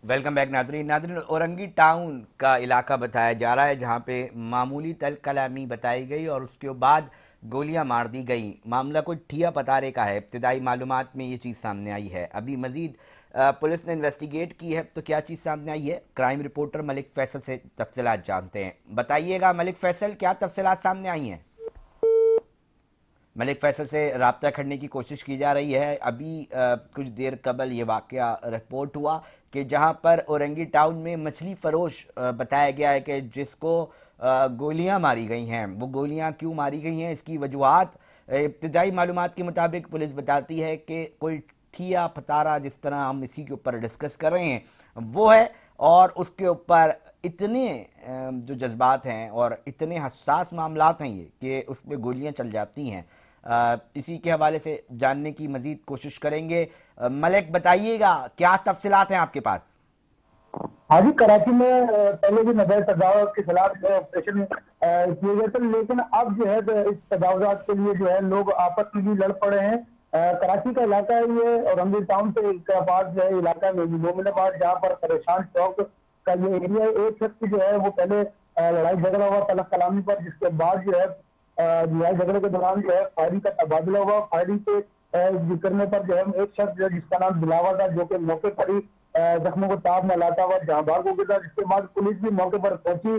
Welcome back नाजरीन। Orangi town का इलाका बताया जा रहा है जहां पे मामूली तल कलामी बताई गई और उसके बाद गोलियां मार दी गई। मामला कोई ठिया पतारे का है। इब्तदाई मालूमात में ये चीज़ सामने आई है। अभी मजीद पुलिस ने इन्वेस्टिगेट की है तो क्या चीज़ सामने आई है, क्राइम रिपोर्टर मलिक फैसल से तफसीलात जानते हैं। बताइएगा मलिक फैसल, क्या तफसीलात सामने आई हैं? मलिक फैसल से रब्ता करने की कोशिश की जा रही है। अभी कुछ देर कबल ये वाकया रिपोर्ट हुआ कि जहां पर औरंगी टाउन में मछली फरोश बताया गया है कि जिसको गोलियां मारी गई हैं। वो गोलियां क्यों मारी गई हैं, इसकी वजूहत इब्तदाई मालूमात के मुताबिक पुलिस बताती है कि कोई ठिया फतारा, जिस तरह हम इसी के ऊपर डिस्कस कर रहे हैं, वो है। और उसके ऊपर इतने जो जज्बात हैं और इतने हसास मामलात हैं ये कि उसमें गोलियां चल जाती हैं। इसी के हवाले से जानने की मजीद कोशिश करेंगे। मलिक बताइएगा क्या तफसीलात हैं आपके पास? हाँ जी, कराची में पहले भी नजर तजावुज़ के खिलाफ जो है ऑपरेशन किए गए थे, लेकिन अब जो है इस तजावुज़ात के लिए जो है लोग आपस में भी लड़ पड़े हैं। कराची का इलाका है ये, औरंगी टाउन से एक पास जो है इलाका में मोमिनाबाद, जहाँ पर परेशान चौक का ये एरिया है। एक शख्स जो है वो पहले लड़ाई झगड़ा हुआ तलक कलामी पर, जिसके बाद जो है लड़ाई झगड़े के दौरान जो है फायरिंग का तबादला हुआ। फायरिंग के करने पर जो है एक शख्स जो है जिसका नाम दिलावर था, जो कि मौके पर ही जख्मों को ताब में लाता हुआ जहां भाग हो गया था। जिसके बाद पुलिस भी मौके पर पहुंची।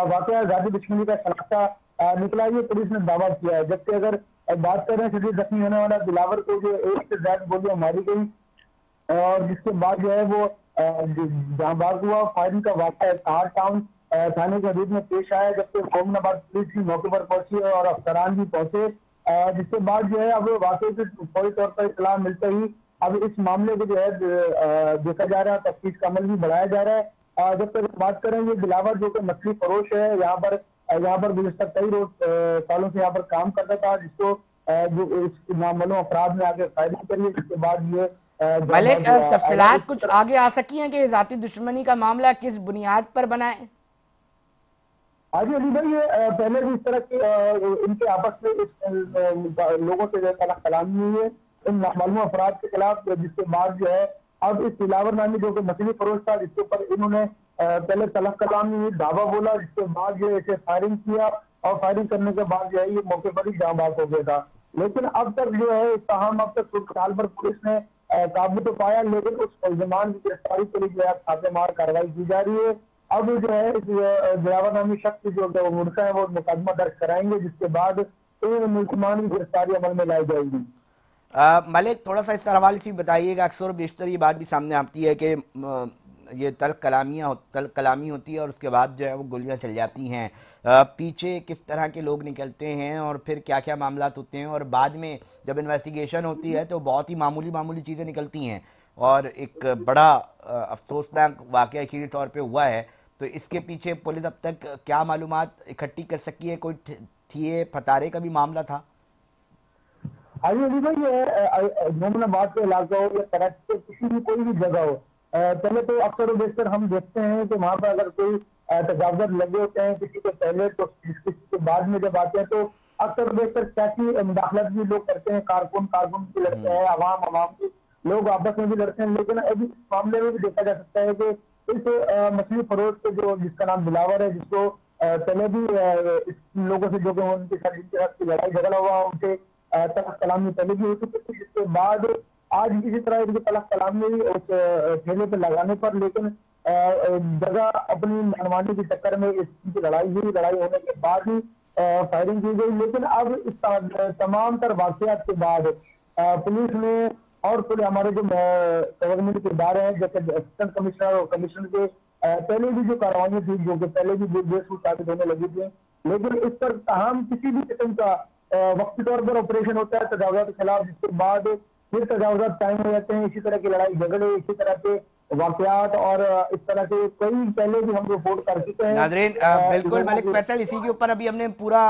वाकया जाति दुश्मनी का शनाख्ता निकला, ये पुलिस ने दावा किया है। जबकि अगर बात करें शदीद जख्मी होने वाला दिलावर को, जो एक से ज्यादा गोलियां मारी गई और जिसके बाद जो है वो जहां भाग हुआ। फायरिंग का वाकया सहार टाउन थाने के हदूद में पेश आया, जबकि मोमिनाबाद पुलिस भी मौके पर पहुंची और अफसरान भी पहुंचे। जिसके बाद जो है अब वाकई की फौरी तौर पर इत्तला मिलते ही अब इस मामले को जो है देखा जा रहा है, तफ्तीश का अमल भी बढ़ाया जा रहा है। जब तक बात करें, ये दिलावर जो कि मछली फरोश है, यहाँ पर गुज़श्ता कई रोज सालों से यहाँ पर काम करता था, जिसको जो इस नामालूम अफराद ने आगे फायरिंग करी है। जिसके बाद ये मलिक, आया तफसीलात इसी कुछ तरह। आगे आ सकी हैं कि जाति दुश्मनी का मामला किस बुनियाद पर बना है? हाजी अली भाई, ये पहले भी इस तरह की इनके आपस में लोगों से जो है कलामी हुई है इन मालूम अफराद के खिलाफ। जिसके बाद जो है अब इस दिलावर नामी जो कि मछली फरोश था, जिसके ऊपर इन्होंने पहले तलब कलामी हुई, दावा बोला। जिसके बाद जो है इसे फायरिंग किया और फायरिंग करने के बाद जो है ये मौके पर ही जहाँ बात हो गया था। लेकिन अब तक जो है तहम अब तक कुछ साल पर पुलिस ने काबू तो पाया, लेकिन उस मुलजमान की गिरफ्तारी के लिए जो है छापेमार कार्रवाई की जा रही है। अब जो है इस ड्राइवर नामी शख्स जो मुर्सा है वो मुकदमा दर्ज कराएंगे, जिसके बाद इन मुलजमान की गिरफ्तारी अमल में लाई जाएगी। मलिक, थोड़ा सा इस हवाले से बताइएगा। अक्सर और बेशतर ये बात भी सामने आती है कि ये तल कलामी होती है और उसके बाद जो है वो गोलियां चल जाती हैं। पीछे किस तरह के लोग निकलते हैं और फिर क्या क्या मामलात होते हैं, और बाद में जब इन्वेस्टिगेशन होती है तो बहुत ही मामूली मामूली चीज़ें निकलती हैं। और एक बड़ा अफसोसनाक वाकया अखीरी तौर पे हुआ है। तो इसके पीछे पुलिस अब तक क्या मालूमात इकट्ठी कर सकी है? कोई ठिए फतारे का भी मामला था? आइए अली भाई, ये मोमिनाबाद के इलाका हो या कराची के किसी भी कोई भी जगह हो, पहले तो अक्सर और बेशतर हम देखते हैं कि वहां पर अगर कोई तजावुज़ लगे होते हैं किसी के पहले, तो किसी के बाद में जब आते हैं तो अक्सर और बेशतर सियासी मुदाखलत भी लोग करते हैं। कारकुन कारकुन की लड़ते हैं, अवाम अवाम की लोग आपस में भी लड़ते हैं। लेकिन अभी इस मामले में भी देखा जा सकता है कि इस मछली फरोश के जो जिसका नाम दिलावर है, जिसको पहले भी इस लोगों से जो कि उनके साथ जिनके साथ लड़ाई झगड़ा हुआ, उनसे तलक कलामी पहले भी हो चुकी थी। जिसके बाद आज इसी तरह इनकी तलक कलामी उस ठेले पे लगाने पर, लेकिन जगह अपनी मनमानी के चक्कर में इनकी लड़ाई हुई। लड़ाई होने के बाद ही फायरिंग की गई। लेकिन अब इस तमाम तर वाकयात के बाद पुलिस ने और पूरे हमारे जो गवर्नमेंट के इदारे हैं, जैसे असिस्टेंट कमिश्नर और कमिश्नर के पहले भी जो कार्रवाई थी, जो कि पहले भी बेसुध साबित होने लगी थी, लेकिन इस पर तमाम किसी भी किस्म का वक्ती तौर पर ऑपरेशन होता है तजावुज़ात के खिलाफ, जिसके बाद फिर तजावुज़ात कायम हो जाते हैं। इसी तरह की लड़ाई झगड़े, इसी तरह के वाकयात और इस तरह के कई पहले भी हम रिपोर्ट कर चुके हैं नाजरीन, बिल्कुल लोगों मलिक के। फैसल, इसी के ऊपर अभी हमने पूरा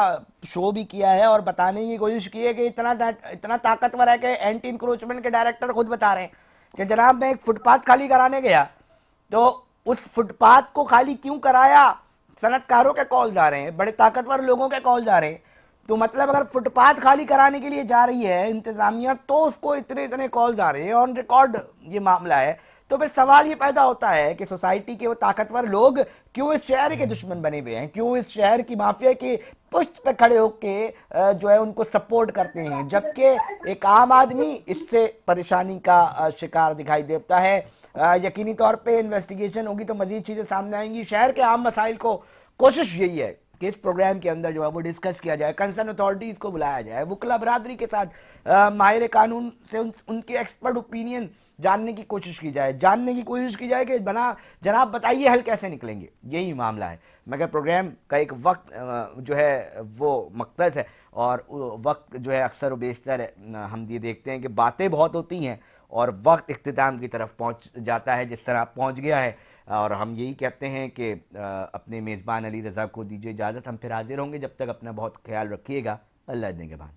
शो भी किया है और बताने की कोशिश की है कि इतना ताकतवर है कि एंटी इंक्रोचमेंट के डायरेक्टर खुद बता रहे हैं कि जनाब मैं एक फुटपाथ खाली कराने गया तो उस फुटपाथ को खाली क्यों कराया, सनतकारों के कॉल्स आ रहे हैं, बड़े ताकतवर लोगों के कॉल्स आ रहे हैं। तो मतलब अगर फुटपाथ खाली कराने के लिए जा रही है इंतजामिया तो उसको इतने इतने कॉल्स आ रहे हैं, ऑन रिकॉर्ड ये मामला है। तो फिर सवाल ये पैदा होता है कि सोसाइटी के वो ताकतवर लोग क्यों इस शहर के दुश्मन बने हुए हैं, क्यों इस शहर की माफिया के पुष्ट पे खड़े होके जो है उनको सपोर्ट करते हैं, जबकि एक आम आदमी इससे परेशानी का शिकार दिखाई देता है। यकीनी तौर पे इन्वेस्टिगेशन होगी तो मजीद चीजें सामने आएंगी। शहर के आम मसाइल को कोशिश यही है कि इस प्रोग्राम के अंदर जो है वो डिस्कस किया जाए, कंसर्न अथॉरिटीज को बुलाया जाए, वकला बरादरी के साथ माहिर कानून से उनके एक्सपर्ट ओपिनियन जानने की कोशिश की जाए, कि जनाब बताइए हल कैसे निकलेंगे। यही मामला है, मगर प्रोग्राम का एक वक्त जो है वो मख्तस है, और वक्त जो है अक्सर व बेशतर हम ये देखते हैं कि बातें बहुत होती हैं और वक्त इख्तिताम की तरफ पहुंच जाता है जिस तरह पहुंच गया है। और हम यही कहते हैं कि अपने मेज़बान अली रज़ा को दीजिए इजाज़त। हम फिर हाजिर होंगे, जब तक अपना बहुत ख्याल रखिएगा। अल्लाह निगहबान।